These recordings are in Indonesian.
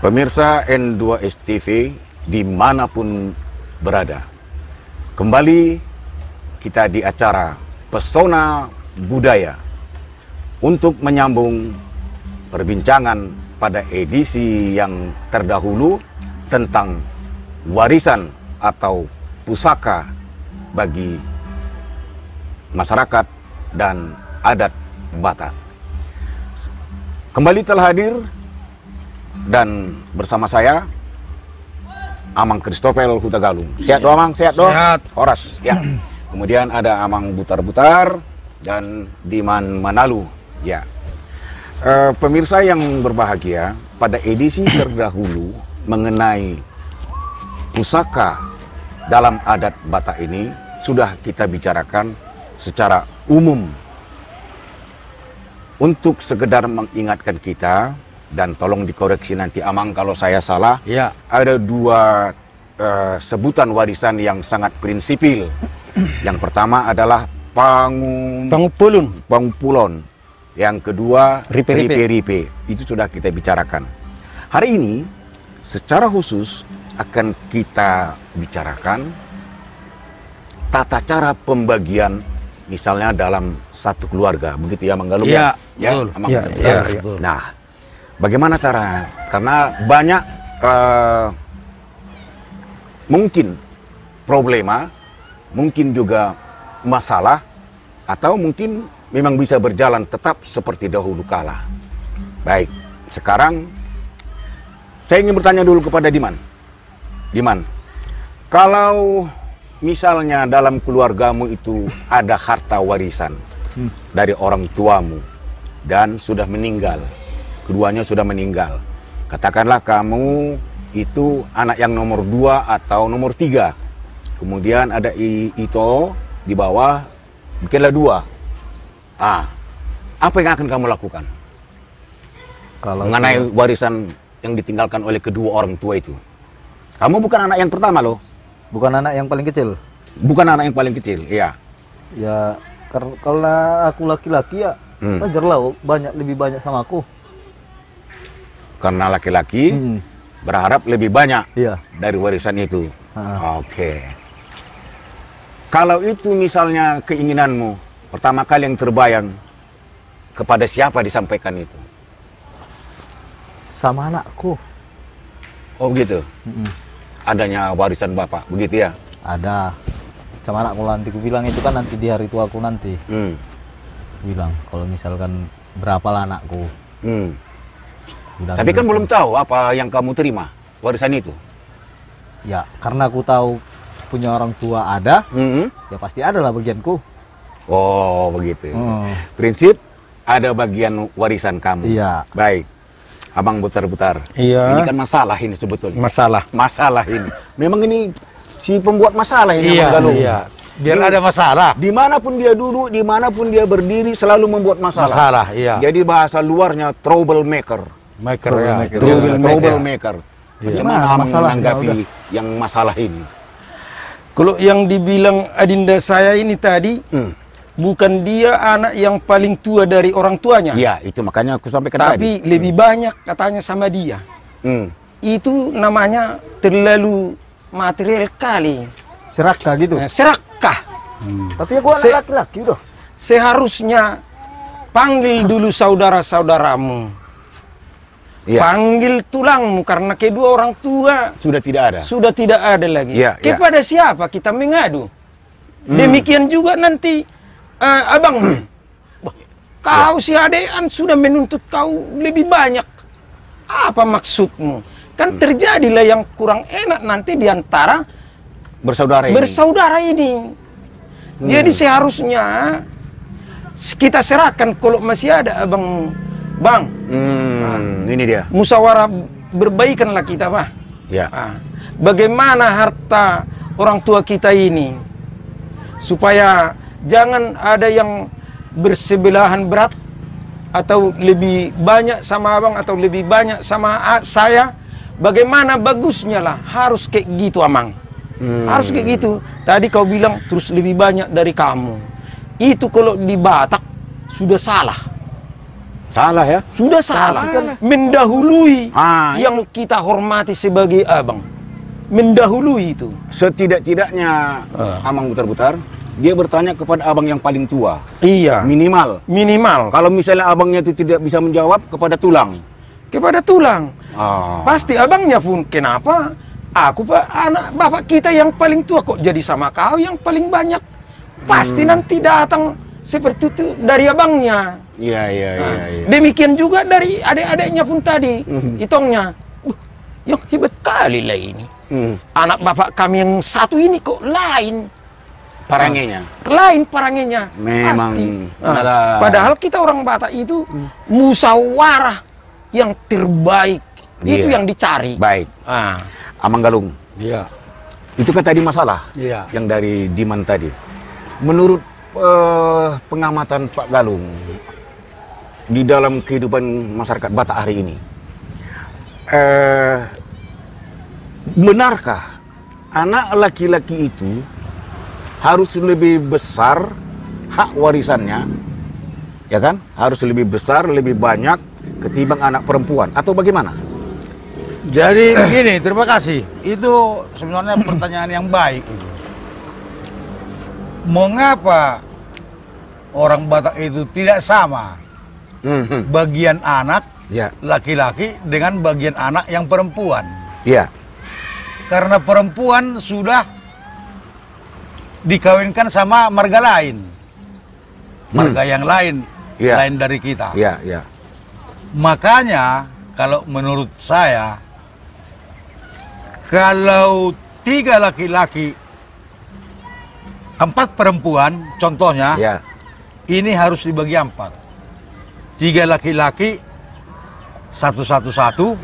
Pemirsa N2S TV dimanapun berada, kembali kita di acara Pesona Budaya untuk menyambung perbincangan pada edisi yang terdahulu tentang warisan atau pusaka bagi masyarakat dan adat Batak. Kembali telah hadir dan bersama saya Amang Kristopel Hutagalung. Sehat doang, Amang? Sehat doang? Sehat. Horas, ya. Kemudian ada Amang Butar-Butar dan Diman Manalu, ya. Pemirsa yang berbahagia, pada edisi terdahulu mengenai pusaka dalam adat Batak ini sudah kita bicarakan secara umum untuk sekedar mengingatkan kita. Dan tolong dikoreksi nanti Amang kalau saya salah. Ya. Ada dua sebutan warisan yang sangat prinsipil. Yang pertama adalah Pangpulon. Yang kedua Ripe-Ripe. Itu sudah kita bicarakan. Hari ini secara khusus akan kita bicarakan tata cara pembagian misalnya dalam satu keluarga. Begitu ya, Manggalum? Ya, ya, betul. Amang, Ya, betul. Nah, bagaimana cara? Karena banyak mungkin problema, mungkin juga masalah, atau mungkin memang bisa berjalan tetap seperti dahulu kala. Baik, sekarang saya ingin bertanya dulu kepada Diman. Diman, kalau misalnya dalam keluargamu itu ada harta warisan dari orang tuamu dan sudah meninggal, keduanya sudah meninggal. Katakanlah kamu itu anak yang nomor 2 atau nomor 3. Kemudian ada Ito di bawah, mungkinlah 2. Apa yang akan kamu lakukan? Kalau mengenai warisan yang ditinggalkan oleh kedua orang tua itu. Kamu bukan anak yang pertama loh. Bukan anak yang paling kecil. Bukan anak yang paling kecil, iya. Ya, karena aku laki-laki ya, wajarlah lebih banyak sama aku. Karena laki-laki berharap lebih banyak dari warisan itu. Oke. Kalau itu misalnya keinginanmu, pertama kali yang terbayang, kepada siapa disampaikan itu? Sama anakku. Oh gitu? Adanya warisan bapak, begitu ya? Ada. Sama anakku nanti, aku bilang itu kan nanti di hari tuaku nanti. Bilang, kalau misalkan berapalah anakku. Bilang tapi kan gitu. belum tahu apa yang kamu terima warisan itu. Ya, karena aku tahu punya orang tua ada, ya pasti ada lah bagianku. Oh, begitu. Prinsip ada bagian warisan kamu. Iya. Baik. Abang Butar-Butar. Iya. Ini kan masalah ini sebetulnya. Masalah ini. Memang ini si pembuat masalah ini. Iya, iya. Biar ada masalah. Dimanapun dia duduk, dimanapun dia berdiri, selalu membuat masalah. Masalah, iya. Jadi bahasa luarnya troublemaker. Troublemaker. Bagaimana menanggapi yang masalah ini? Kalau yang dibilang adinda saya ini tadi, bukan dia anak yang paling tua dari orang tuanya. Iya, itu makanya aku sampaikan tapi tadi. Lebih banyak katanya sama dia. Itu namanya terlalu material kali. Serakah gitu. Serakah. Tapi aku anak laki-laki udah. Seharusnya panggil dulu saudara-saudaramu. Panggil tulangmu, karena kedua orang tua sudah tidak ada. Sudah tidak ada lagi. Kepada siapa kita mengadu? Demikian juga nanti abangmu. Kau si adean sudah menuntut kau lebih banyak. Apa maksudmu? Kan terjadilah yang kurang enak nanti diantara bersaudara ini. Jadi seharusnya kita serahkan kalau masih ada abang. Ini dia. Musyawarah berbaikanlah kita, Pak. Ya. Bagaimana harta orang tua kita ini supaya jangan ada yang bersebelahan berat atau lebih banyak sama abang atau lebih banyak sama saya. Bagaimana bagusnya lah, harus kayak gitu, Amang. Harus kayak gitu. Tadi kau bilang terus lebih banyak dari kamu. Itu kalau di Batak sudah salah. Salah ya? Sudah salah kan? Mendahului yang kita hormati sebagai abang. Mendahului itu. Setidak-tidaknya Amang Butar-Butar, dia bertanya kepada abang yang paling tua. Iya. Minimal. Kalau misalnya abangnya itu tidak bisa menjawab, kepada tulang. Kepada tulang. Pasti abangnya pun, kenapa? Aku Pak, anak bapak kita yang paling tua kok jadi sama kau yang paling banyak. Pasti nanti datang seperti itu dari abangnya. Iya. Demikian juga dari adik-adiknya pun tadi. Hitungnya. Yang hebat kali lah ini. Anak bapak kami yang satu ini kok lain. Parangenya. Lain parangenya. Memang. Pasti. Padahal kita orang Batak itu musyawarah yang terbaik. Itu yang dicari. Baik. Amang Galung. Iya. Itu kan tadi masalah. Iya. Yang dari Diman tadi. Menurut pengamatan Pak Galung di dalam kehidupan masyarakat Batak hari ini, benarkah anak laki-laki itu harus lebih besar hak warisannya, ya kan? Harus lebih besar, lebih banyak ketimbang anak perempuan, atau bagaimana? Jadi begini, terima kasih. Itu sebenarnya pertanyaan yang baik. Mengapa orang Batak itu tidak sama bagian anak laki-laki dengan bagian anak yang perempuan? Iya. Karena perempuan sudah dikawinkan sama marga lain, marga yang lain, lain dari kita. Iya. Makanya kalau menurut saya, kalau 3 laki-laki 4 perempuan, contohnya, ini harus dibagi 4. 3 laki-laki, 1,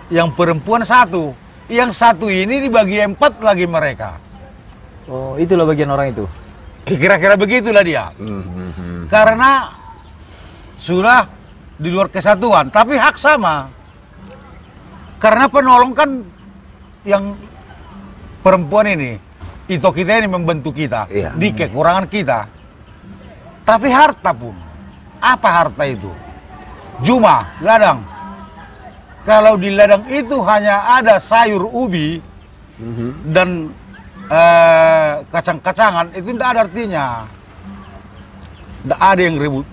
yang perempuan 1. Yang 1 ini dibagi 4 lagi mereka. Oh, itulah bagian orang itu. Kira-kira begitulah dia. Karena sudah di luar kesatuan, tapi hak sama. Karena penolong kan yang perempuan ini, itu kita ini membantu kita di kekurangan kita. Tapi harta pun, apa harta itu? Cuma ladang. Kalau di ladang itu hanya ada sayur ubi dan kacang-kacangan, itu tidak ada artinya. Tidak ada yang ribut.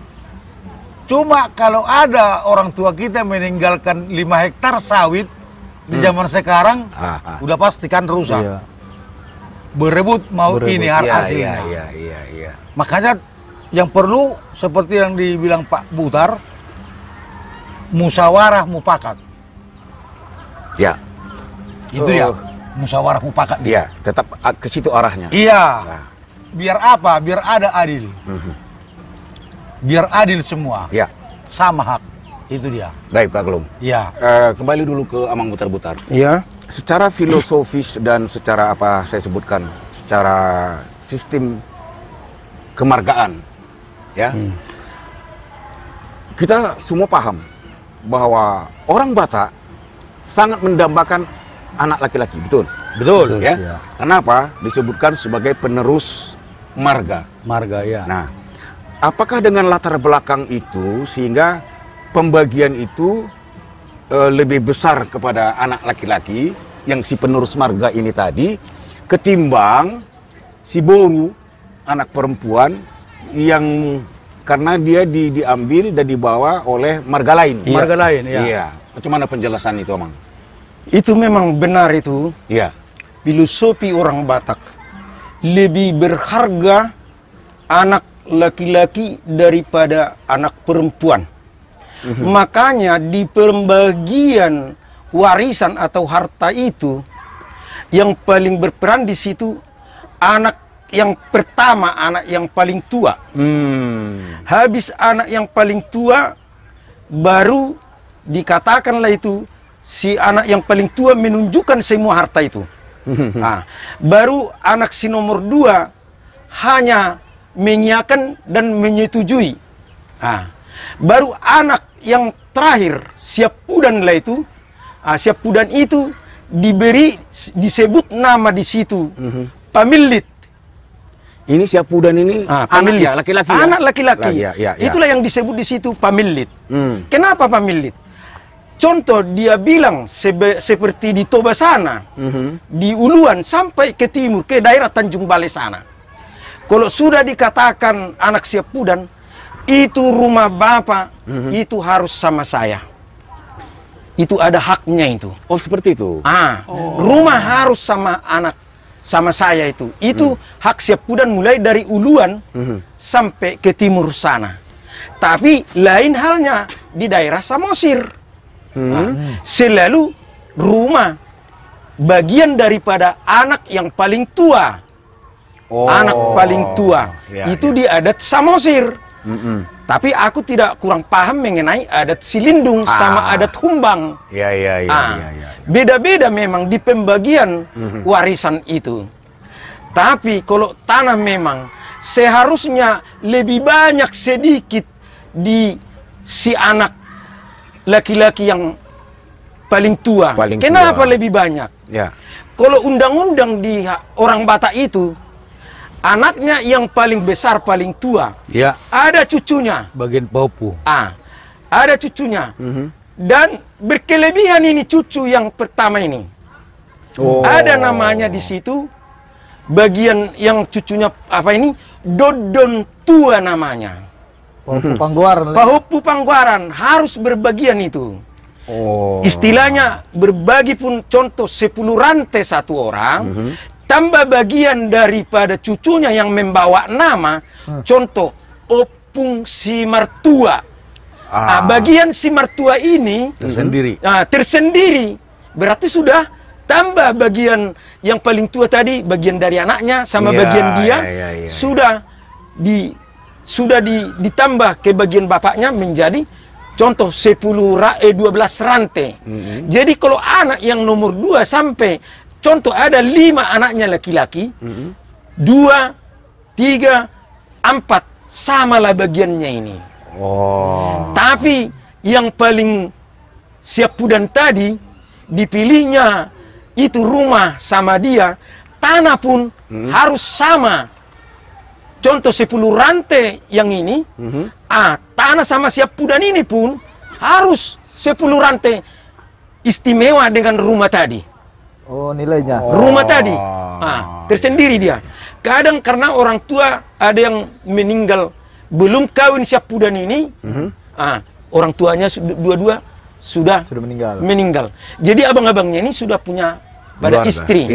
Cuma kalau ada orang tua kita meninggalkan 5 hektar sawit di zaman sekarang, udah pastikan rusak. Berebut mau ini hasilnya. Iya. Makanya yang perlu seperti yang dibilang Pak Butar, musyawarah mufakat. Ya. Itu ya, musyawarah mufakat. Iya, tetap ke situ arahnya. Iya. Biar apa? Biar ada adil. Biar adil semua. Ya. Sama hak. Itu dia. Baik, Pak Galung. Iya. Kembali dulu ke Amang Butar-Butar. Iya. Secara filosofis dan secara apa saya sebutkan, secara sistem kemargaan, ya. Kita semua paham bahwa orang Batak sangat mendambakan anak laki-laki, betul? Betul. Ya. Kenapa? Disebutkan sebagai penerus marga. Marga, ya. Nah, apakah dengan latar belakang itu sehingga pembagian itu lebih besar kepada anak laki-laki yang si penerus marga ini tadi ketimbang si boru anak perempuan yang karena dia diambil dan dibawa oleh marga lain. Marga lain, ya. Iya. Bagaimana penjelasan itu, Amang? Itu memang benar itu. Iya. Filosofi orang Batak lebih berharga anak laki-laki daripada anak perempuan. Makanya di pembagian warisan atau harta itu yang paling berperan di situ anak yang pertama, anak yang paling tua. Habis anak yang paling tua baru dikatakanlah itu si anak yang paling tua menunjukkan semua harta itu. Nah, baru anak si nomor 2 hanya mengiyakan dan menyetujui. Nah, baru anak yang terakhir siap pudan lah itu, siap pudan itu diberi disebut nama di situ pamilit. Ini Syapudan ini anak pamilit. ya, laki-laki. Anak laki-laki. Ya. Itulah yang disebut di situ pamilit. Kenapa pamilit? Contoh dia bilang seperti di Toba sana, di Uluan sampai ke timur ke daerah Tanjung Balai sana. Kalau sudah dikatakan anak Syapudan, itu rumah bapak itu harus sama saya. Itu ada haknya itu. Oh, seperti itu. Rumah harus sama anak. Sama saya itu hak Syapudan mulai dari Uluan sampai ke timur sana. Tapi lain halnya di daerah Samosir. Selalu rumah bagian daripada anak yang paling tua. Anak paling tua itu di adat Samosir. Tapi aku tidak kurang paham mengenai adat Silindung sama adat Humbang. Iya. Beda-beda memang di pembagian warisan itu. Tapi kalau tanah memang seharusnya lebih banyak sedikit di si anak laki-laki yang paling tua. Kenapa lebih banyak? Ya. Kalau undang-undang di orang Batak itu, anaknya yang paling besar, paling tua, ada cucunya. Bagian Pahopu. Ada cucunya. Dan berkelebihan ini cucu yang pertama ini. Ada namanya di situ, bagian yang cucunya apa ini, Dodon tua namanya. Pahopu Pangguaran. Pahopu Pangguaran harus berbagian itu. Istilahnya berbagi pun contoh 10 rantai satu orang, tambah bagian daripada cucunya yang membawa nama, contoh Opung si Martua. Bagian si Martua ini tersendiri. Berarti sudah tambah bagian yang paling tua tadi, bagian dari anaknya sama bagian dia sudah ditambah ke bagian bapaknya menjadi contoh 12 rantai. Jadi kalau anak yang nomor 2 sampai contoh ada 5 anaknya laki-laki, 2, 3, 4 samalah bagiannya ini. Tapi yang paling Syapudan tadi dipilihnya itu rumah sama dia, tanah pun harus sama. Contoh 10 rantai yang ini, tanah sama Syapudan ini pun harus 10 rantai istimewa dengan rumah tadi. Nilainya. Rumah tadi, tersendiri dia. Kadang karena orang tua ada yang meninggal belum kawin Syapudan ini, orang tuanya dua-dua sudah meninggal. Jadi abang-abangnya ini sudah punya pada istri.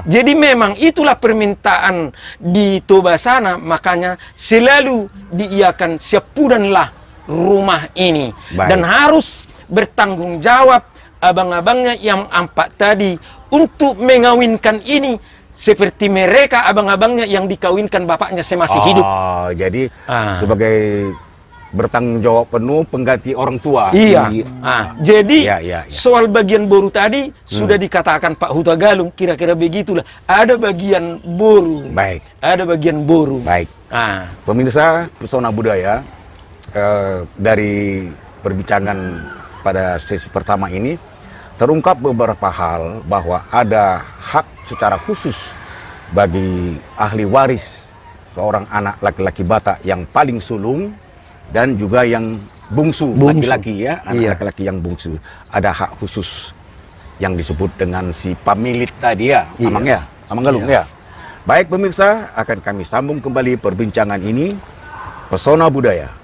Jadi memang itulah permintaan di Toba sana, makanya selalu diiakan Syapudanlah rumah ini. Dan harus bertanggung jawab abang-abangnya yang 4 tadi untuk mengawinkan ini seperti mereka abang-abangnya yang dikawinkan bapaknya masih hidup. Jadi sebagai bertanggung jawab penuh pengganti orang tua. Jadi soal bagian boru tadi sudah dikatakan Pak Huta Galung, kira-kira begitulah. Ada bagian boru. Ada bagian boru. Pemirsa Pesona Budaya, dari perbincangan pada sesi pertama ini terungkap beberapa hal bahwa ada hak secara khusus bagi ahli waris seorang anak laki-laki Batak yang paling sulung dan juga yang bungsu. Laki-laki ya, anak laki-laki yang bungsu. Ada hak khusus yang disebut dengan si pamilit tadi ya, Amang Galung ya. Baik pemirsa, akan kami sambung kembali perbincangan ini, Pesona Budaya.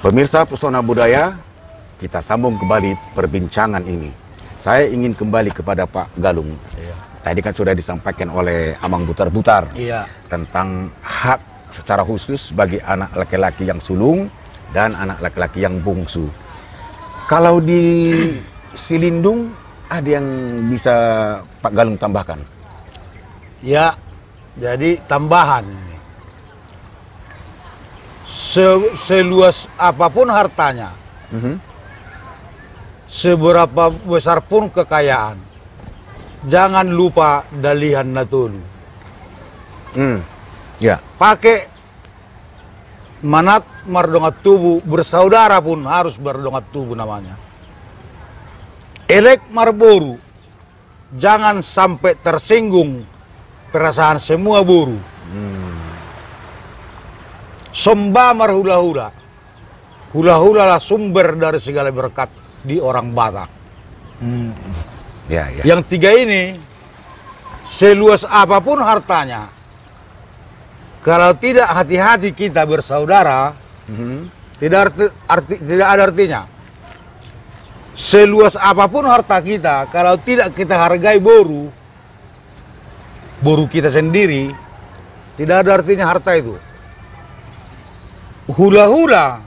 Pemirsa Pesona Budaya, kita sambung kembali perbincangan ini. Saya ingin kembali kepada Pak Galung. Iya. Tadi kan sudah disampaikan oleh Amang Butar-Butar Iya. tentang hak secara khusus bagi anak laki-laki yang sulung dan anak laki-laki yang bungsu. Kalau di Silindung ada yang bisa Pak Galung tambahkan? Ya, jadi tambahan. Seluas apapun hartanya, seberapa besar pun kekayaan, jangan lupa dalihan natulu. Ya. Pakai manat mardongat tubuh, bersaudara pun harus berdongat tubuh namanya. Elek marboru, jangan sampai tersinggung perasaan semua boru. Somba marhula-hula, hula-hula lah sumber dari segala berkat di orang Batak. Ya, ya. Yang tiga ini, seluas apapun hartanya, kalau tidak hati-hati kita bersaudara, tidak ada artinya. Seluas apapun harta kita, kalau tidak kita hargai boru kita sendiri, tidak ada artinya harta itu. Hula-hula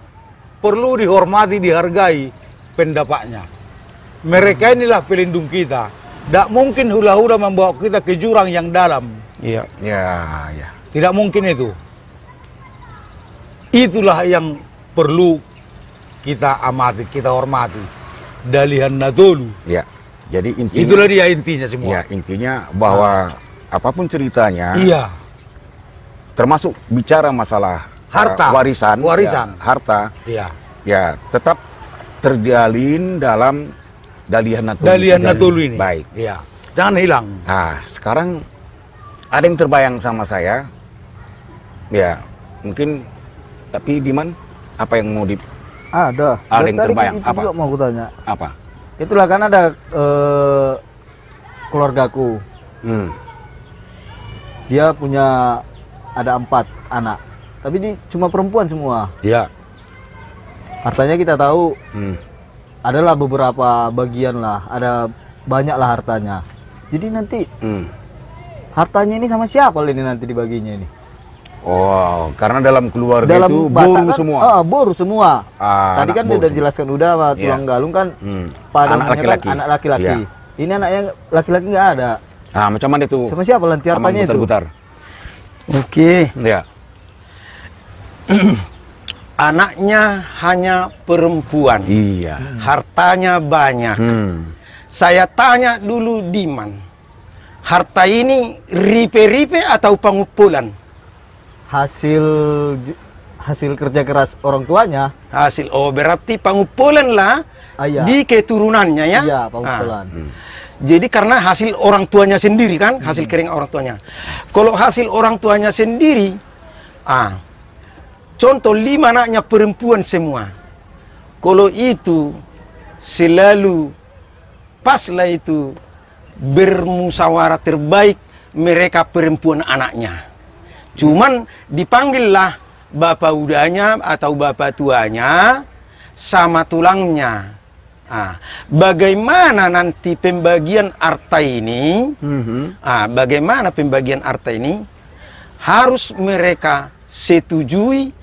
perlu dihormati, dihargai pendapatnya. Mereka inilah pelindung kita. Tidak mungkin hula-hula membawa kita ke jurang yang dalam. Iya. Ya, ya. Tidak mungkin itu. Itulah yang perlu kita amati, kita hormati. Dalihan natolu. Ya. Jadi intinya, Itulah dia intinya semua. ya, intinya bahwa apapun ceritanya, Iya. termasuk bicara masalah Harta. warisan, Warisan. ya, harta, Iya. ya tetap terjalin dalam dalihan natulu. Dalihan natolu ini. Baik. Iya. Jangan hilang. Nah, sekarang ada yang terbayang sama saya. Ya, mungkin, tapi Diman, apa yang mau di... Ada. Ada Dari yang tadi terbayang. itu Apa? juga mau kutanya. Apa? Itulah kan ada keluargaku. Dia punya ada 4 anak. Tapi ini cuma perempuan semua. Ya. Hartanya kita tahu Hmm. adalah beberapa bagian lah. Ada banyak lah hartanya. Jadi nanti hartanya ini sama siapa ini nanti dibaginya ini? Oh, karena dalam keluarga Dalam itu Batak boru kan, semua. boru semua. Tadi Anak kan boru udah semua. jelaskan udah sama tulang galung kan. Pada Anak umumnya laki-laki. Kan anak laki-laki. Iya. Ini anaknya laki-laki nggak ada. Nah, macam mana itu? Sama siapa nanti Amang hartanya itu? Butar-Butar. Oke. Ya. Anaknya hanya perempuan. Iya. Hartanya banyak. Saya tanya dulu Diman. Harta ini ripe-ripe atau pengumpulan? Hasil kerja keras orang tuanya. Hasil. Oh, berarti pengumpulan lah Iya. di keturunannya ya? Iya, pengumpulan. Jadi karena hasil orang tuanya sendiri kan, hasil kering orang tuanya. Kalau hasil orang tuanya sendiri, contoh 5 anaknya perempuan semua. Kalau itu selalu paslah itu bermusyawarah terbaik mereka perempuan anaknya. Cuman dipanggillah bapak udahnya atau bapak tuanya sama tulangnya. Bagaimana nanti pembagian harta ini? Bagaimana pembagian harta ini? Harus mereka setujui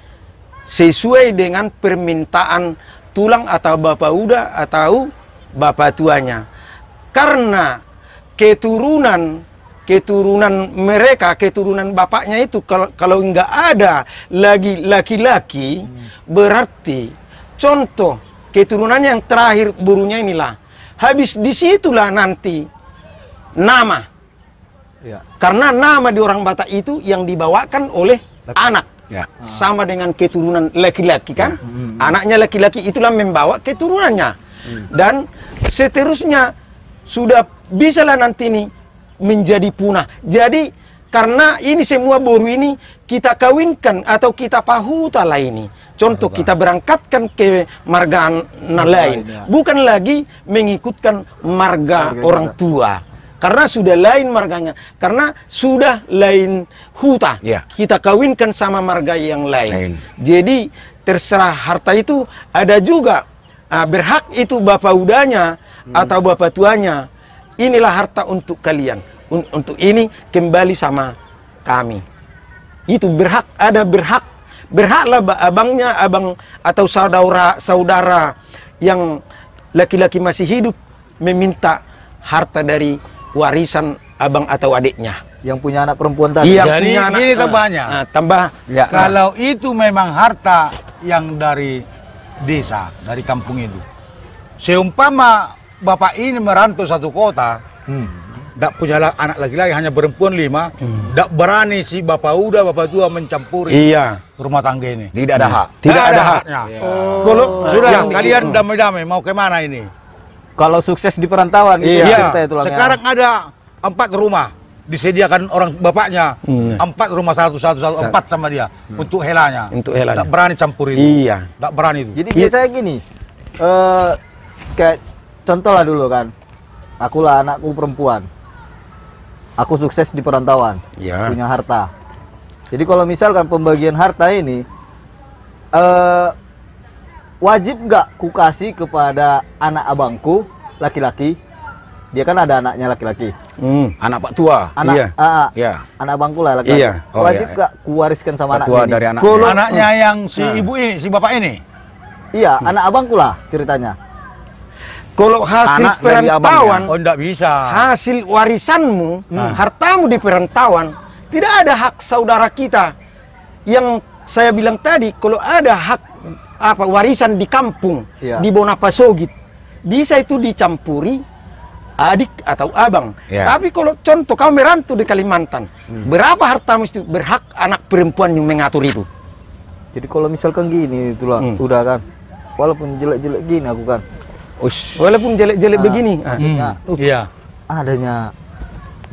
sesuai dengan permintaan tulang atau bapak udah atau bapak tuanya. Karena keturunan mereka, keturunan bapaknya itu kalau nggak ada lagi laki-laki, berarti contoh keturunannya yang terakhir burunya inilah. Habis disitulah nanti nama. Ya. Karena nama di orang Batak itu yang dibawakan oleh anak. Ya. Sama dengan keturunan laki-laki kan. Anaknya laki-laki itulah membawa keturunannya. Dan seterusnya sudah bisalah nanti ini menjadi punah. Jadi karena ini semua boru ini kita kawinkan atau kita pahuta lah ini. Contoh kita berangkatkan ke marga lain. Bukan lagi mengikutkan marga orang tua. Karena sudah lain marganya. Karena sudah lain huta. Ya. Kita kawinkan sama marga yang lain. Jadi terserah harta itu ada juga berhak itu bapak udanya atau bapak tuanya. Inilah harta untuk kalian. Untuk ini kembali sama kami. Itu berhak, ada berhak. Berhaklah abangnya, abang atau saudara yang laki-laki masih hidup meminta harta dari warisan abang atau adiknya. Yang punya anak perempuan tadi. Yang Jadi punya anak, ini tambahnya. Tambah. Ya. Kalau itu memang harta yang dari desa, dari kampung itu. Seumpama bapak ini merantau satu kota, tidak punya anak laki-laki, hanya perempuan 5, tidak berani si bapak udah, bapak tua mencampuri rumah tangga ini. Tidak ada hak. Tidak ada haknya. Kalau Sudah, kalian damai-damai, mau kemana ini? Kalau sukses di perantauan, gitu Iya, cerita itu, sekarang ada 4 rumah. Disediakan orang bapaknya 4 rumah satu 4 sama dia untuk helanya. Untuk helanya. Tidak berani campur itu. Iya. Tidak berani itu. Jadi biasanya gini, kayak contoh lah dulu kan, akulah anakku perempuan, aku sukses di perantauan, punya harta. Jadi kalau misalkan pembagian harta ini, wajib nggak ku kasih kepada anak abangku laki-laki? Dia kan ada anaknya laki-laki. Anak pak tua. Anak, Iya. anak abangku lah laki-laki. Iya. Oh, Wajib iya. nggak ku wariskan sama Pak anak tua ini? dari anak. Kalau Anaknya yang si ibu ini, si bapak ini. Iya, anak abangku lah ceritanya. Kalau hasil Anak dari perantauan, Oh, tidak bisa. hasil warisanmu, hartamu di perantauan, tidak ada hak saudara kita. Yang saya bilang tadi, kalau ada hak warisan di kampung, di Bonapasogit, bisa itu dicampuri adik atau abang. Tapi kalau contoh kau merantau di Kalimantan, berapa hartamu itu berhak anak perempuan yang mengatur itu? Jadi kalau misalkan gini itulah, udah kan, walaupun jelek-jelek gini aku kan, walaupun jelek-jelek begini, Iya. adanya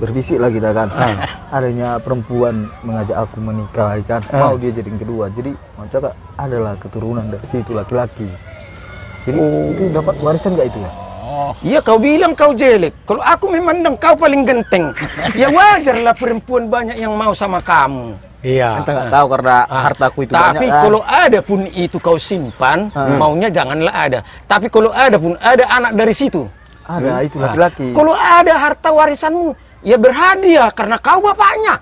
berbisik lagi dah kan, adanya perempuan mengajak aku menikah kan, mau dia jadi yang kedua, jadi macam adalah keturunan dari situ laki-laki. Jadi itu dapat warisan nggak itu ya? Iya, kau bilang kau jelek. Kalau aku memandang kau paling genteng, ya wajarlah perempuan banyak yang mau sama kamu. Iya. Kita nggak tahu karena hartaku itu Tapi banyak kan. kalau ada pun itu kau simpan, maunya janganlah ada. Tapi kalau ada pun ada anak dari situ. Ada itu laki-laki. Kalau ada harta warisanmu, ya berhadiah karena kau bapaknya.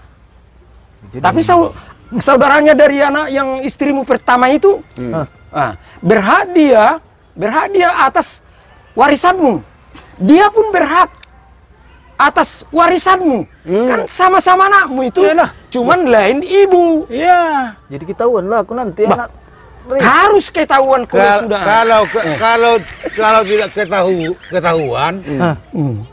Jadi, Tapi saudaranya dari anak yang istrimu pertama itu, berhadiah atas warisanmu. Dia pun berhak atas warisanmu. Kan sama-sama anakmu itu. Cuman lain ibu. Iya. jadi ketahuan lah aku nanti anak. Harus ketahuan kalau sudah. Kalau tidak ketahuan,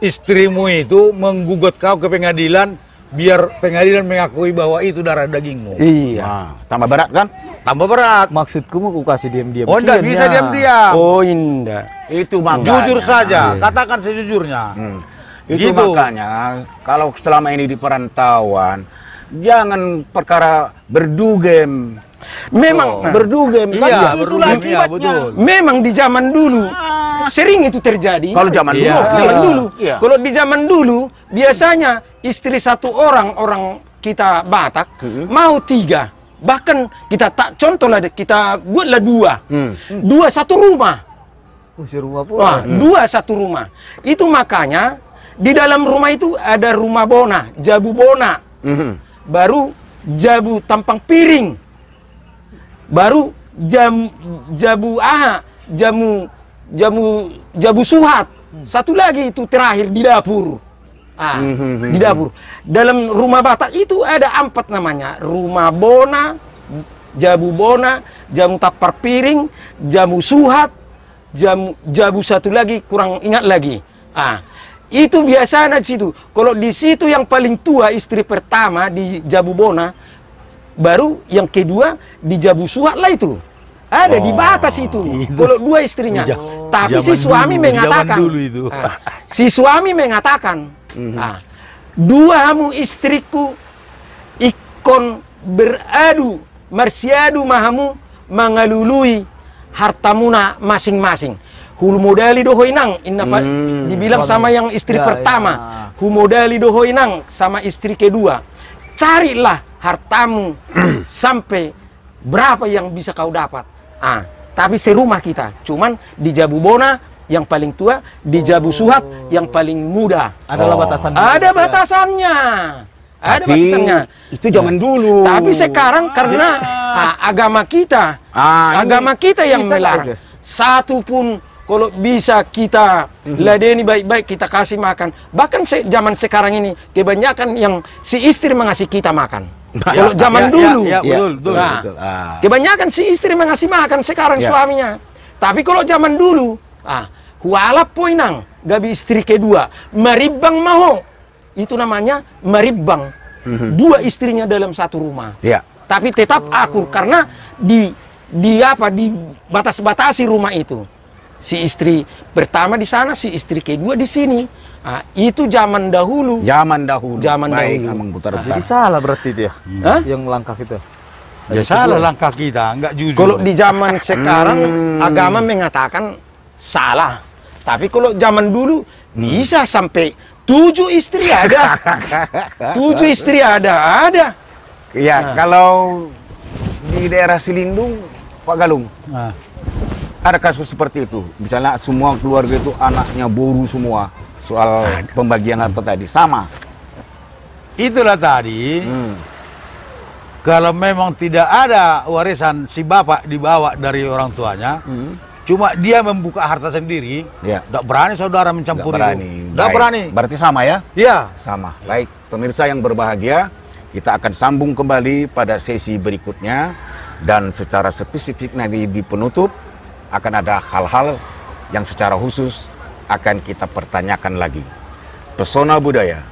istrimu itu menggugat kau ke pengadilan biar pengadilan mengakui bahwa itu darah dagingmu. Iya. Nah, tambah berat kan? Tambah berat. Maksudku mau aku kasih diam-diam. Oh, enggak bisa diam-diam. Oh, indah. Itu makanya. Jujur saja, katakan sejujurnya. Itu Gitu. makanya kalau selama ini di perantauan jangan perkara berdugem. Memang Berdugem. Iya, Itulah berdugem, iya, akibatnya. betul. Memang di zaman dulu sering itu terjadi. Kalau zaman dulu, Zaman dulu. Iya. Kalau di zaman dulu biasanya istri satu orang kita Batak mau 3. Bahkan kita tak contohlah kita buatlah 2. 2 satu rumah. Rumah pula. Wah, 2 satu rumah. Itu makanya di dalam rumah itu ada rumah bona, jabu bona. Baru jabu tampang piring. Baru jabu suhat. Satu lagi itu terakhir di dapur. Di dapur. Dalam rumah Batak itu ada 4 namanya. Rumah bona, jamu tapar piring, jamu suhat, jabu satu lagi kurang ingat lagi. Itu biasanya di situ. Kalau di situ yang paling tua istri pertama di jabu bona, baru yang kedua di jabu suhat lah itu. Ada di batas itu. Kalau 2 istrinya. Tapi si suami mengatakan. Si suami mengatakan, 2 istriku ikon beradu, marsiadu mahamu mengalului hartamuna masing-masing. Hulu modali dohoinang, dibilang sama yang istri pertama. Hulu modali dohoinang sama istri kedua. Carilah hartamu sampai berapa yang bisa kau dapat. Tapi serumah kita. Cuman di Jabu Bona yang paling tua, di Jabu Suhat yang paling muda. Adalah batasan. Ada batasannya. Ada batasannya. Itu zaman dulu. Tapi sekarang karena agama kita, agama kita yang melarang. Satu pun kalau bisa kita ladeni baik-baik, kita kasih makan. Bahkan zaman sekarang ini kebanyakan yang si istri mengasih kita makan. Kalau zaman dulu, betul. kebanyakan si istri mengasih makan sekarang suaminya. Tapi kalau zaman dulu, huala poinang, gabi istri kedua, maribang maho. Itu namanya maribang. Dua istrinya dalam satu rumah. Tapi tetap akur karena di batas-batasi rumah itu. Si istri pertama di sana, si istri kedua di sini. Itu zaman dahulu. Zaman dahulu. Jadi salah berarti dia. Yang langkah itu. Ya salah langkah kita, nggak jujur. Kalau di zaman sekarang agama mengatakan salah. Tapi kalau zaman dulu bisa sampai 7 istri ada. 7 istri ada. Ya, kalau di daerah Silindung, Pak Galung, ada kasus seperti itu. Misalnya semua keluarga itu anaknya boru semua. Soal pembagian harta tadi. Sama. Itulah tadi. Kalau memang tidak ada warisan si bapak dibawa dari orang tuanya, cuma dia membuka harta sendiri, tidak berani saudara mencampuri. Tidak berani. Berarti sama ya? Iya. Sama. Baik, pemirsa yang berbahagia, kita akan sambung kembali pada sesi berikutnya. Dan secara spesifik nanti di penutup, akan ada hal-hal yang secara khusus akan kita pertanyakan lagi. Pesona budaya.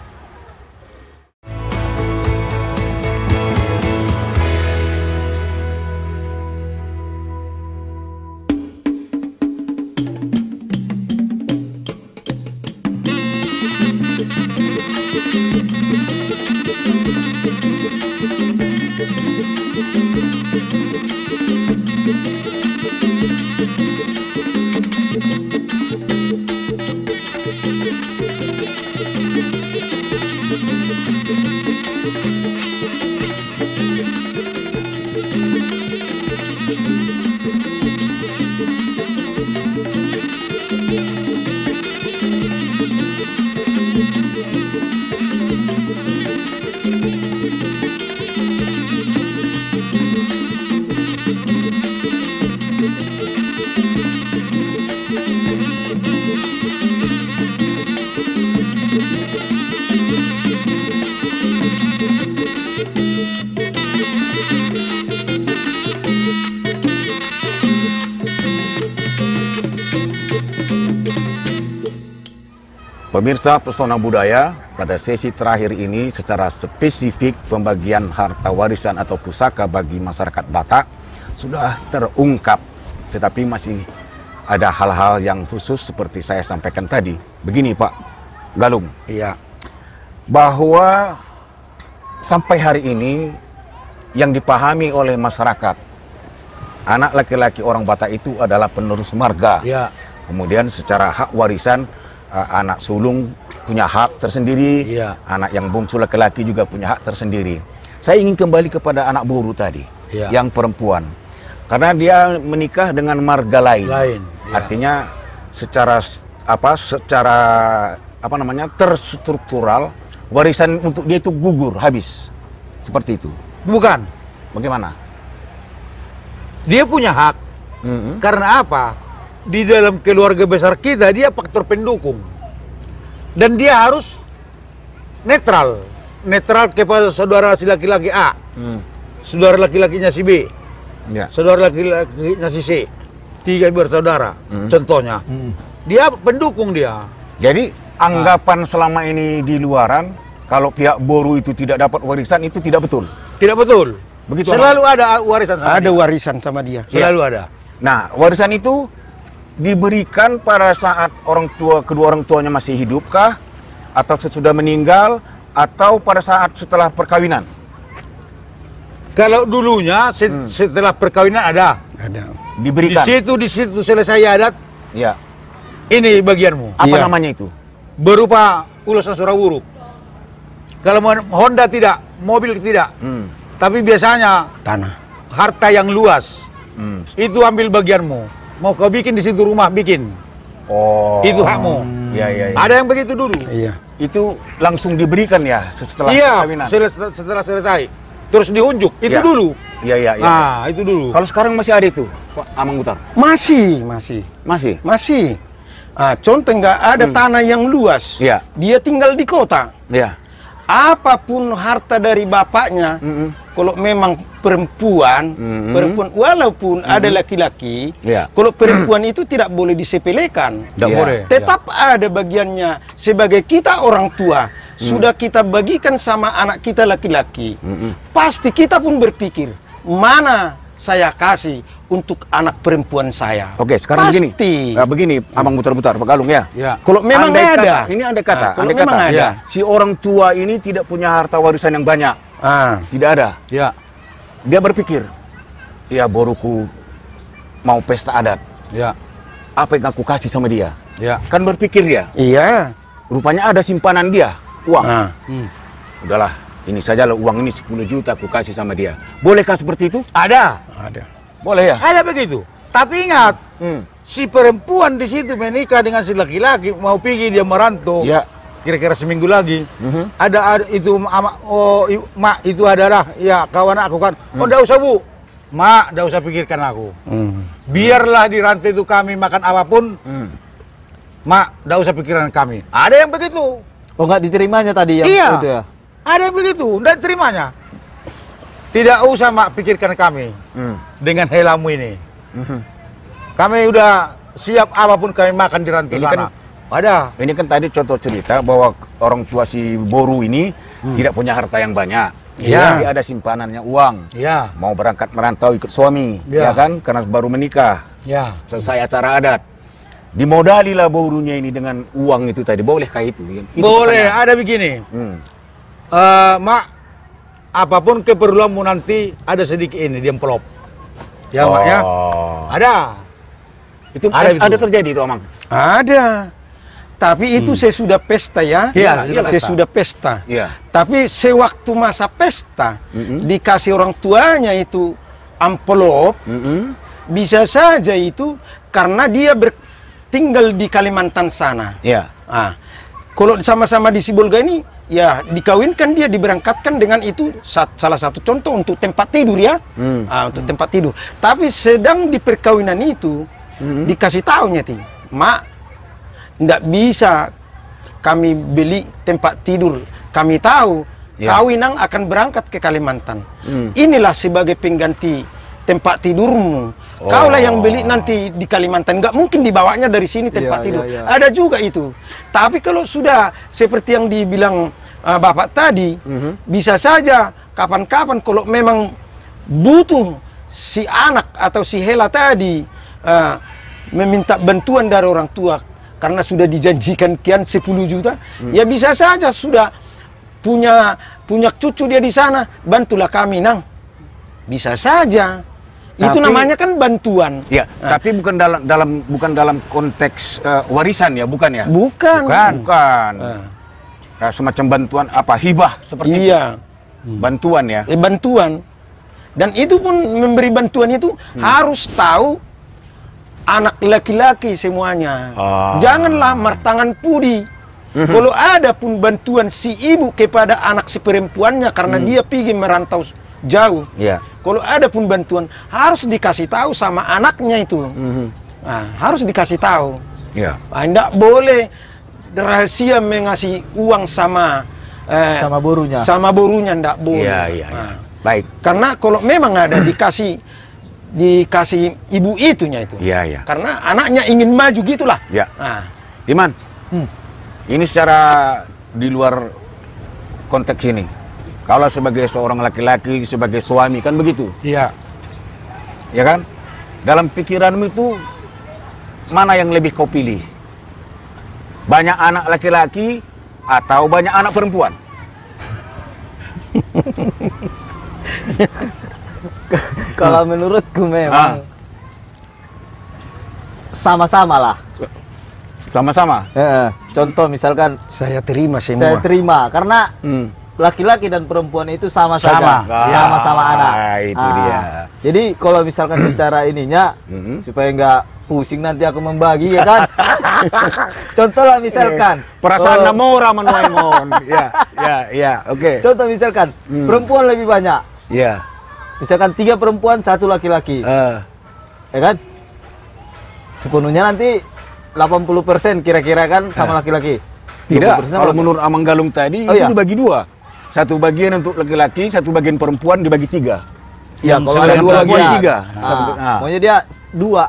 Pemirsa Pesona Budaya, pada sesi terakhir ini secara spesifik pembagian harta warisan atau pusaka bagi masyarakat Batak sudah terungkap. Tetapi masih ada hal-hal yang khusus seperti saya sampaikan tadi. Begini Pak Galung. Iya. Bahwa sampai hari ini yang dipahami oleh masyarakat, anak laki-laki orang Batak itu adalah penerus marga. Iya. Kemudian secara hak warisan, anak sulung punya hak tersendiri, anak yang bungsu laki-laki juga punya hak tersendiri. Saya ingin kembali kepada anak boru tadi, yang perempuan, karena dia menikah dengan marga lain. Artinya secara terstruktural warisan untuk dia itu gugur, habis, seperti itu. Bukan. Bagaimana? Dia punya hak. Karena apa? Di dalam keluarga besar kita dia faktor pendukung dan dia harus netral kepada saudara si laki-laki A, saudara laki-lakinya si B, saudara laki-lakinya si C, 3 bersaudara. Contohnya dia pendukung dia. Jadi anggapan selama ini di luaran kalau pihak boru itu tidak dapat warisan itu tidak betul. Tidak betul. Begitu. Selalu ada warisan sama Ada warisan sama dia. Selalu ada. Nah, warisan itu diberikan pada saat kedua orang tuanya masih hidupkah, atau sesudah meninggal, atau pada saat setelah perkawinan? Kalau dulunya setelah perkawinan ada. Diberikan. Di situ selesai adat. Ya. Ini bagianmu. Apa namanya itu? Berupa ulasan Surawuruk. Kalau Honda tidak, mobil tidak. Tapi biasanya Tanah. harta yang luas. Itu ambil bagianmu. Mau kau bikin di situ rumah, bikin. Oh. Itu hakmu. Iya. Ada yang begitu dulu. Iya. Itu langsung diberikan ya setelah Iya, kawinan. setelah selesai. Terus diunjuk. Itu Iya. dulu. Iya. Nah, itu dulu. Kalau sekarang masih ada itu, Pak Amang Utar? Masih. Masih? Contoh nggak ada tanah yang luas. Iya. Dia tinggal di kota. Iya. Apapun harta dari bapaknya, kalau memang perempuan, walaupun ada laki-laki, kalau perempuan itu tidak boleh disepelekan. Tidak boleh. Tetap ada bagiannya. Sebagai kita orang tua, sudah kita bagikan sama anak kita laki-laki. Pasti kita pun berpikir, mana saya kasih untuk anak perempuan saya. Oke, sekarang Pasti. begini, Abang putar-putar, Pak Galung ya. Kalau memang ada. Ini andai kata, Kalau memang ada. si orang tua ini tidak punya harta warisan yang banyak. Tidak ada. Ya. Dia berpikir, ya boruku mau pesta adat. Ya. Apa yang aku kasih sama dia? Ya. Kan berpikir dia. Iya. Rupanya ada simpanan dia, uang. Udahlah, ini sajalah uang ini 10 juta aku kasih sama dia. Bolehkah seperti itu? Ada. Boleh ya? Ada begitu. Tapi ingat, si perempuan di situ menikah dengan si laki-laki, mau pergi dia merantau. Ya. Kira-kira seminggu lagi. Ada itu mak itu adalah ya kawan aku kan. Oh, enggak usah, Bu. Mak, enggak usah pikirkan aku. Biarlah di rantai itu kami makan apapun. Mak, enggak usah pikiran kami. Ada yang begitu. Oh, nggak diterimanya tadi yang Iya. itu ya? Ada yang begitu, enggak terimanya. Tidak usah mak pikirkan kami dengan helamu ini. Kami udah siap apapun kami makan di rantai Ini sana. kan- Ada. Ini kan tadi contoh cerita bahwa orang tua si Boru ini tidak punya harta yang banyak. Iya. Tapi ada simpanannya uang. Ya, Mau berangkat merantau ikut suami, Iya. ya kan? Karena baru menikah, ya. selesai acara adat. Dimodalilah Borunya ini dengan uang itu tadi. Bolehkah itu? Itu Boleh, pertanyaan. ada begini. Hmm. Mak, apapun keperluanmu nanti ada sedikit ini di amplop. Ya, Mak ya. Ada. Itu Ada ada itu. terjadi itu, Amang. Ada. Tapi itu sesudah pesta ya. Iya, iya, Sesudah pesta. Iya. Tapi sewaktu masa pesta dikasih orang tuanya itu amplop, bisa saja itu karena dia tinggal di Kalimantan sana. Iya. Kalau sama-sama di Sibolga ini, ya dikawinkan dia diberangkatkan dengan itu salah satu contoh untuk tempat tidur ya, untuk tempat tidur. Tapi sedang di perkawinan itu dikasih tahunya ti, Mak, nggak bisa kami beli tempat tidur. Kami tahu kawinan akan berangkat ke Kalimantan. Inilah sebagai pengganti tempat tidurmu. Kaulah yang beli nanti di Kalimantan. Nggak mungkin dibawanya dari sini tempat tidur. Ada juga itu. Tapi kalau sudah seperti yang dibilang Bapak tadi, bisa saja kapan-kapan kalau memang butuh si anak atau si Hela tadi meminta bantuan dari orang tua karena sudah dijanjikan kian 10 juta, ya bisa saja sudah punya cucu dia di sana, bantulah kami, Nang. Bisa saja. Itu namanya kan bantuan. Ya, tapi bukan dalam konteks warisan ya, bukan ya? Bukan. Nah, semacam bantuan apa? Hibah seperti itu. Bantuan ya. Bantuan. Dan itu pun memberi bantuan itu harus tahu anak laki-laki semuanya. Janganlah martangan pudi. Kalau ada pun bantuan si ibu kepada anak si perempuannya karena dia pergi merantau jauh. Kalau ada pun bantuan harus dikasih tahu sama anaknya itu. Harus dikasih tahu. Tidak boleh rahasia mengasih uang sama borunya. Sama borunya tidak boleh. Baik. Karena kalau memang ada dikasih ibu itunya itu. Karena anaknya ingin maju gitulah. Iman, ini secara di luar konteks ini. Kalau sebagai seorang laki-laki, sebagai suami kan begitu. Iya. Ya kan? Dalam pikiranmu itu mana yang lebih kau pilih? Banyak anak laki-laki atau banyak anak perempuan? Kalau menurutku memang sama-sama lah. Sama-sama? Contoh misalkan saya terima semua. Saya terima karena laki-laki dan perempuan itu sama Sama. saja, Ya. sama-sama anak. Itu dia. Jadi kalau misalkan secara ininya supaya nggak pusing nanti aku membagi ya kan. Contoh lah misalkan Perasaan namora menuengon. Ya, oke. contoh misalkan perempuan lebih banyak. Ya. Misalkan 3 perempuan, 1 laki-laki. Ya kan? Sepenuhnya nanti 80% kira-kira kan sama laki-laki. Tidak, 20% kalau sama- menurut Amang Galung tadi Oh, itu iya. dibagi 2. Satu bagian untuk laki-laki, satu bagian perempuan dibagi 3. Ya, Yang kalau ada sebagian 2 perempuan bagian. 3. Maunya dia 2,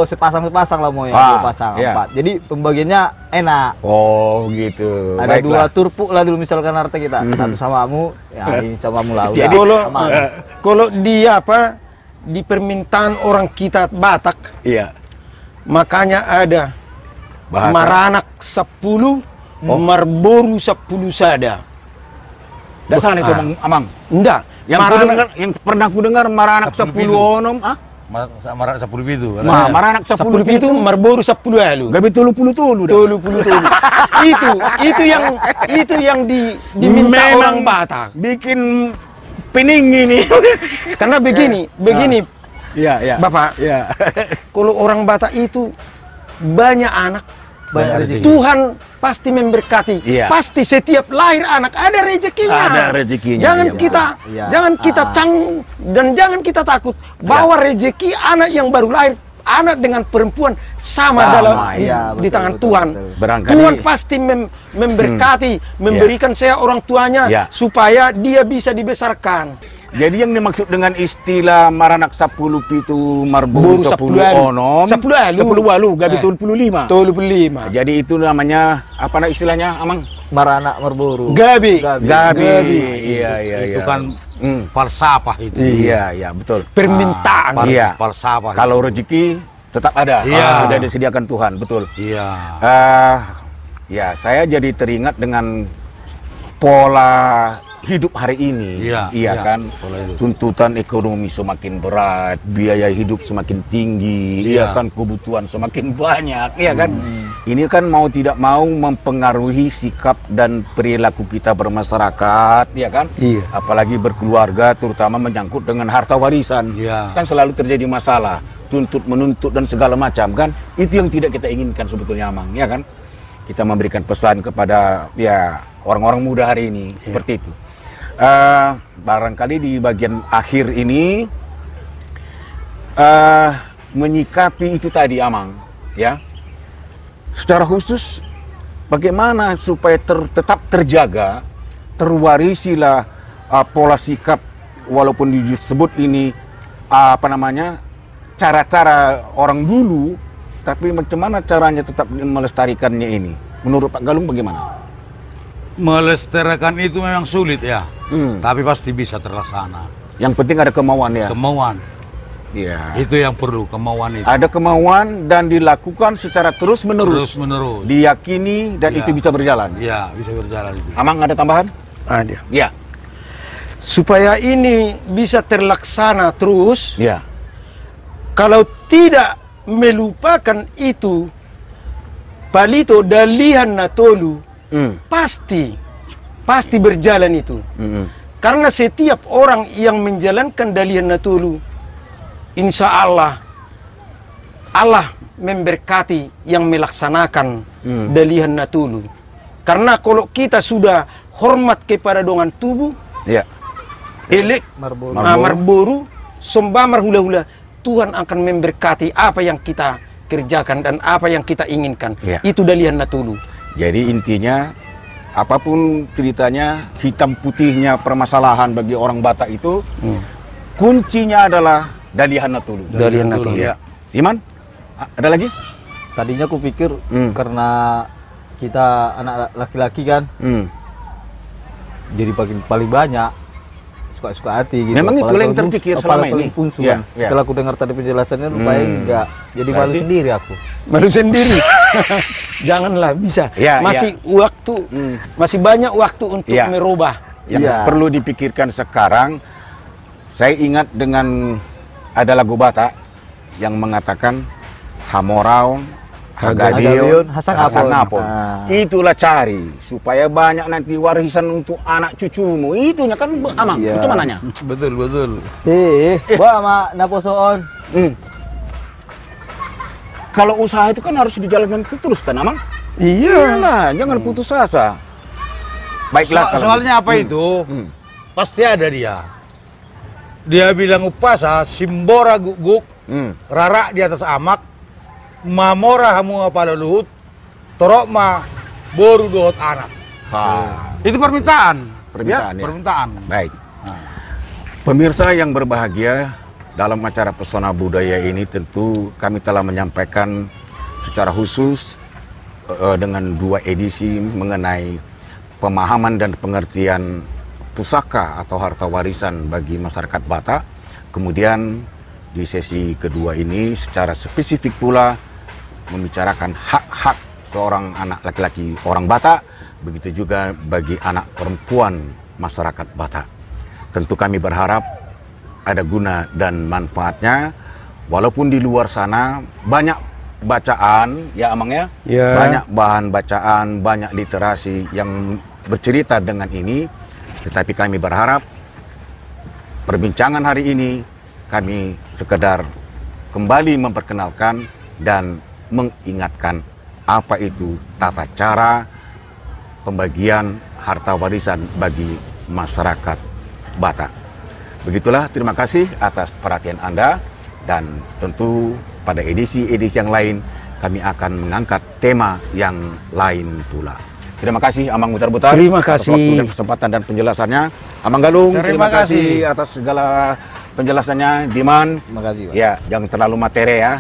sepasang-sepasang lah maunya, 2 pasang, iya. 4. Jadi pembagiannya enak. Oh, gitu. Ada Baiklah. 2 turpuk lah dulu misalkan harta kita. Satu samamu, ya ini samamu lah. Jadi udah, aman. Kalau dia di permintaan orang kita Batak, Iya. makanya ada Bahasa. Maranak 10, Marboru 10 sada. Dasar itu Amang. Enggak, Yang pernah ku dengar Maranak 10 onom, Marak 10 itu. Maranak 10 10 itu Marboru 10 alu. Gabi tulu-pulu dah. Tulu. itu yang diminta Memang orang Batak. bikin pening ini. Karena begini, Iya. Bapak, Iya. kalau orang Batak itu banyak anak, Banyak rezeki. Tuhan pasti memberkati. Iya. Pasti setiap lahir anak ada rezekinya. Ada rezekinya, Jangan iya, kita, Iya. jangan kita canggung dan jangan kita takut bahwa rezeki anak yang baru lahir, anak dengan perempuan sama, Sama, dalam iya, di betul, tangan betul, Tuhan. betul. Barangkali Tuhan pasti memberkati, memberikan saya orang tuanya Iya. supaya dia bisa dibesarkan. Jadi yang dimaksud dengan istilah Maranak 10 pitu Marboru Boru 10 10 onom 10 alu. 10 walu gabi 25. Tolu 5. Jadi itu namanya apa istilahnya Amang? Maranak Marboru. Gabi. Gabi. Iya. Itu kan Hmm. falsafah itu. Iya, betul. Permintaan. Iya. Falsafah. Kalau rezeki tetap ada. Iya. Sudah disediakan Tuhan, betul. Iya. Ya, saya jadi teringat dengan pola hidup hari ini. Iya, kan? pola hidup. Tuntutan ekonomi semakin berat, biaya hidup semakin tinggi, Iya. kan kebutuhan semakin banyak, iya kan? Ini kan mau tidak mau mempengaruhi sikap dan perilaku kita bermasyarakat, ya kan? Iya. Apalagi berkeluarga, terutama menyangkut dengan harta warisan. Iya. Kan selalu terjadi masalah, tuntut menuntut dan segala macam kan? Itu yang tidak kita inginkan sebetulnya, Amang, ya kan? Kita memberikan pesan kepada ya orang-orang muda hari ini seperti itu. Barangkali di bagian akhir ini menyikapi itu tadi, Amang, ya. Secara khusus bagaimana supaya tetap terjaga, terwarisilah pola sikap walaupun disebut ini cara-cara orang dulu, tapi bagaimana caranya tetap melestarikannya ini? Menurut Pak Galung bagaimana? Melestarikan itu memang sulit ya, tapi pasti bisa terlaksana. Yang penting ada kemauan ya. Kemauan, Iya. itu yang perlu, kemauan itu. Ada kemauan dan dilakukan secara terus-menerus. Terus-menerus. Diyakini dan Iya. itu bisa berjalan. Iya, bisa berjalan itu. Amang ada tambahan? Ada. Ya. Supaya ini bisa terlaksana terus, Ya. kalau tidak melupakan itu, palito dalihan na tolu, pasti berjalan itu. Karena setiap orang yang menjalankan dalihan na tolu, insya Allah memberkati yang melaksanakan dalihan na tolu. Karena kalau kita sudah hormat kepada dongan tubuh, Ya. elek Marboru. marboru, sombamar hula-hula, Tuhan akan memberkati apa yang kita kerjakan dan apa yang kita inginkan. Ya. Itu dalihan natulu. Jadi intinya apapun ceritanya, hitam putihnya permasalahan bagi orang Batak itu kuncinya adalah dalihan natulu. Dalihan natulu. Ya. Iman? Ada lagi? Tadinya aku pikir karena kita anak laki-laki kan, jadi paling banyak suka-suka hati gitu. Memang itu Apalagi yang kalau terpikir apalagi selama kalau ini. Punsu Ya, kan. ya. Setelah aku dengar tadi penjelasannya rupanya enggak. Jadi malu Berarti- sendiri aku. Malu sendiri. Janganlah bisa. Ya, masih waktu, masih banyak waktu untuk Ya. merubah. Yang Iya. perlu dipikirkan sekarang, saya ingat dengan ada lagu Batak yang mengatakan Hamoraon Hagadion, Hasangapon. Itulah cari supaya banyak nanti warisan untuk anak cucumu. Itunya kan Amang. Iya. Itu mananya? Betul, betul. Ba ma naposoon. Kalau usaha itu kan harus dijalankan terus kan, Amang? Iya. Nah, jangan putus asa. Baiklah. Soalnya apa itu? Pasti ada dia. Dia bilang upasa, simbora guguk, rara di atas amak, mamora hamu apa luhut, torok ma boru dohot anak. Itu permintaan. Permintaan, ya? Permintaan. Baik. Pemirsa yang berbahagia, dalam acara Pesona Budaya ini tentu kami telah menyampaikan secara khusus dengan 2 edisi mengenai pemahaman dan pengertian pusaka atau harta warisan bagi masyarakat Batak. Kemudian di sesi kedua ini secara spesifik pula membicarakan hak-hak seorang anak laki-laki orang Batak, begitu juga bagi anak perempuan masyarakat Batak. Tentu kami berharap ada guna dan manfaatnya, walaupun di luar sana banyak bacaan, ya Amang ya, banyak bahan bacaan, banyak literasi yang bercerita dengan ini, tetapi kami berharap perbincangan hari ini kami sekedar kembali memperkenalkan dan mengingatkan apa itu tata cara pembagian harta warisan bagi masyarakat Batak. Begitulah, terima kasih atas perhatian Anda, dan tentu pada edisi-edisi yang lain kami akan mengangkat tema yang lain pula. Terima kasih Amang Butar-Butar. Terima atas kasih. waktu dan kesempatan dan penjelasannya. Amang Galung, Terima kasih atas segala penjelasannya. Diman, Terima kasih, Pak. ya jangan terlalu materi ya.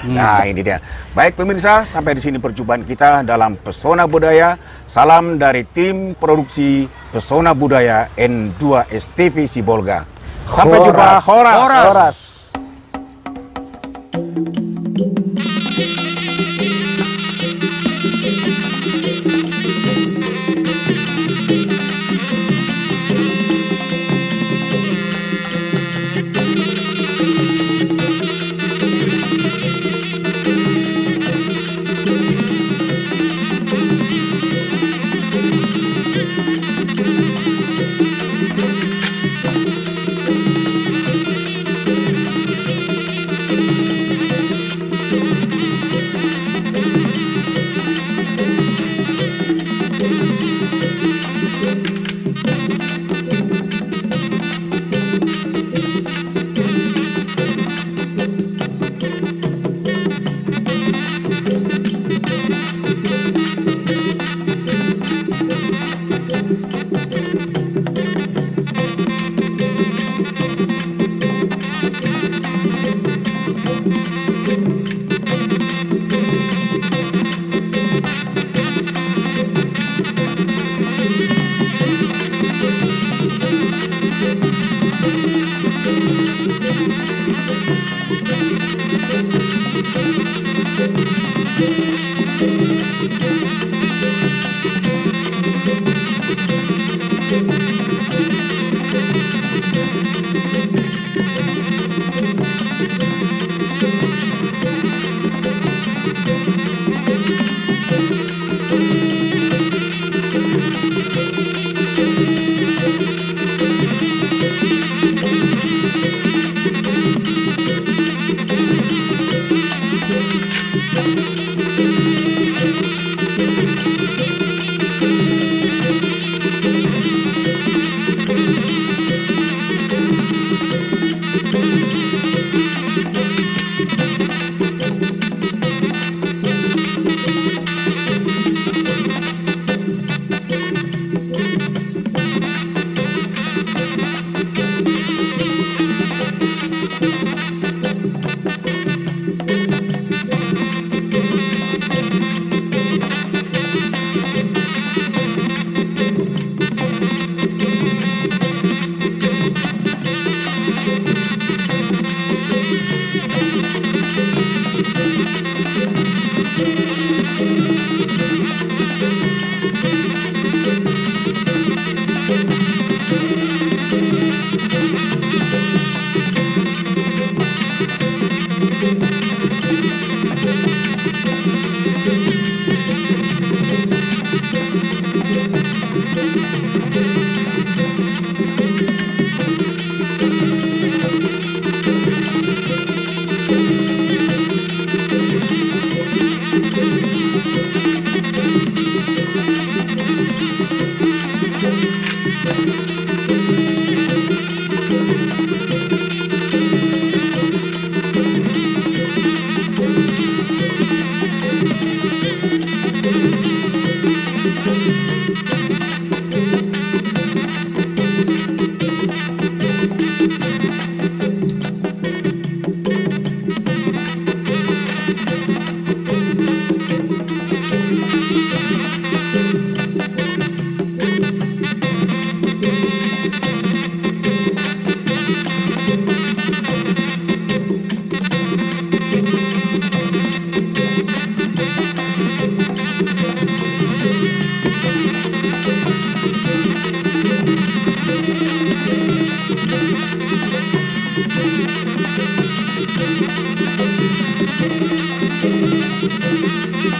Nah ini dia. Baik pemirsa, sampai di sini perjumpaan kita dalam Pesona Budaya. Salam dari tim produksi Pesona Budaya N2 STV Sibolga. Sampai jumpa. Horas.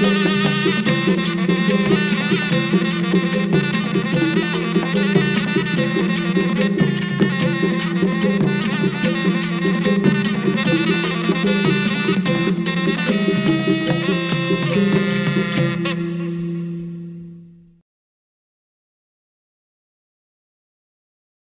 Thank you.